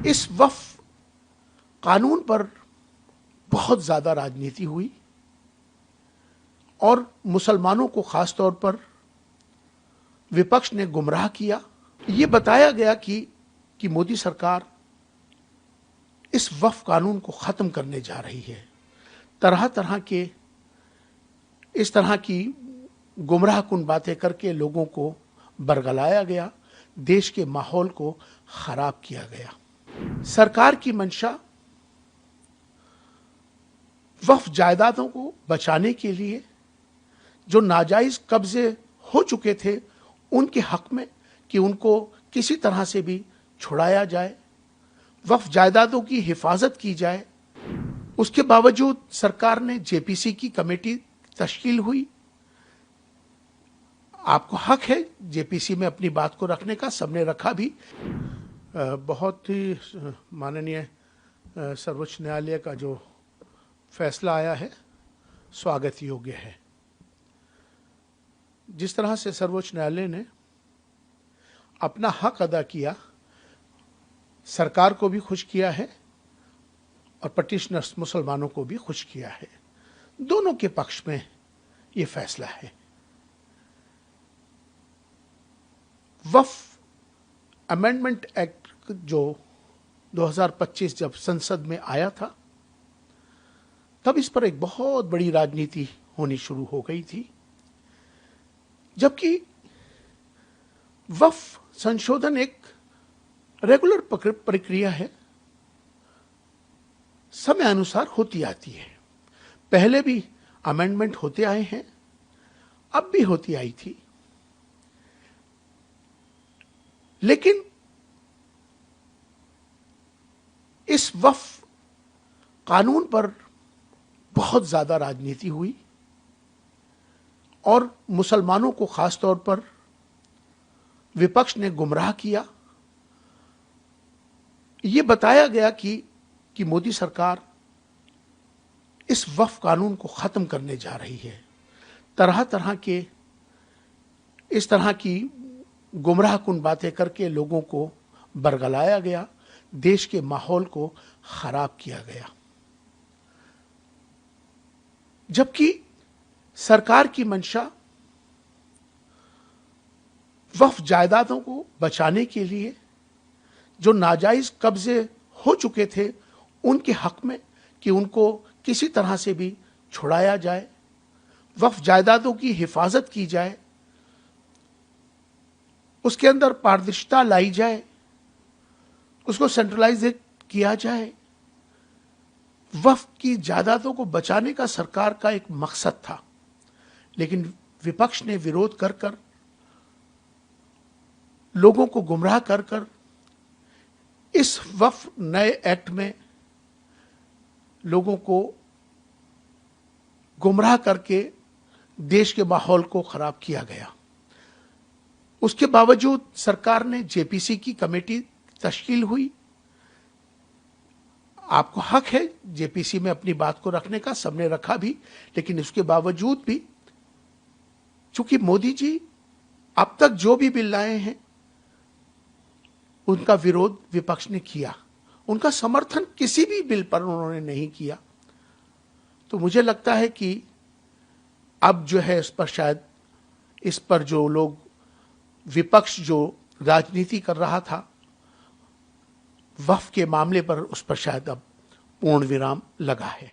इस वक्फ कानून पर बहुत ज्यादा राजनीति हुई और मुसलमानों को खास तौर पर विपक्ष ने गुमराह किया। ये बताया गया कि मोदी सरकार इस वक्फ कानून को खत्म करने जा रही है। तरह तरह के इस तरह की गुमराहकुन बातें करके लोगों को बरगलाया गया, देश के माहौल को खराब किया गया। सरकार की मंशा वक्फ जायदादों को बचाने के लिए जो नाजायज कब्जे हो चुके थे उनके हक में कि उनको किसी तरह से भी छुड़ाया जाए, वक्फ जायदादों की हिफाजत की जाए। उसके बावजूद सरकार ने जेपीसी की कमेटी तश्कील हुई। आपको हक है जेपीसी में अपनी बात को रखने का, सबने रखा भी। बहुत ही माननीय सर्वोच्च न्यायालय का जो फैसला आया है स्वागत योग्य है। जिस तरह से सर्वोच्च न्यायालय ने अपना हक अदा किया, सरकार को भी खुश किया है और पटिशनर्स मुसलमानों को भी खुश किया है। दोनों के पक्ष में यह फैसला है। वक्फ अमेंडमेंट एक्ट जो 2025 जब संसद में आया था, तब इस पर एक बहुत बड़ी राजनीति होनी शुरू हो गई थी, जबकि वक्फ संशोधन एक रेगुलर प्रक्रिया है, समय अनुसार होती आती है। पहले भी अमेंडमेंट होते आए हैं, अब भी होती आई थी, लेकिन इस वक्फ कानून पर बहुत ज्यादा राजनीति हुई और मुसलमानों को खास तौर पर विपक्ष ने गुमराह किया। ये बताया गया कि मोदी सरकार इस वक्फ कानून को खत्म करने जा रही है। तरह तरह के इस तरह की गुमराहकुन बातें करके लोगों को बरगलाया गया, देश के माहौल को खराब किया गया। जबकि सरकार की मंशा वक्फ जायदादों को बचाने के लिए जो नाजायज कब्जे हो चुके थे उनके हक में कि उनको किसी तरह से भी छुड़ाया जाए, वक्फ जायदादों की हिफाजत की जाए, उसके अंदर पारदर्शिता लाई जाए, उसको सेंट्रलाइज किया जाए। वक्फ की जायदादों को बचाने का सरकार का एक मकसद था, लेकिन विपक्ष ने विरोध कर कर, लोगों को गुमराह कर कर इस वक्फ नए एक्ट में लोगों को गुमराह करके देश के माहौल को खराब किया गया। उसके बावजूद सरकार ने जेपीसी की कमेटी तश्कील हुई। आपको हक है जेपीसी में अपनी बात को रखने का, सबने रखा भी, लेकिन उसके बावजूद भी चूंकि मोदी जी अब तक जो भी बिल लाए हैं उनका विरोध विपक्ष ने किया, उनका समर्थन किसी भी बिल पर उन्होंने नहीं किया। तो मुझे लगता है कि अब जो है इस पर शायद इस पर जो लोग विपक्ष जो राजनीति कर रहा था वक्फ के मामले पर, उस पर शायद अब पूर्ण विराम लगा है।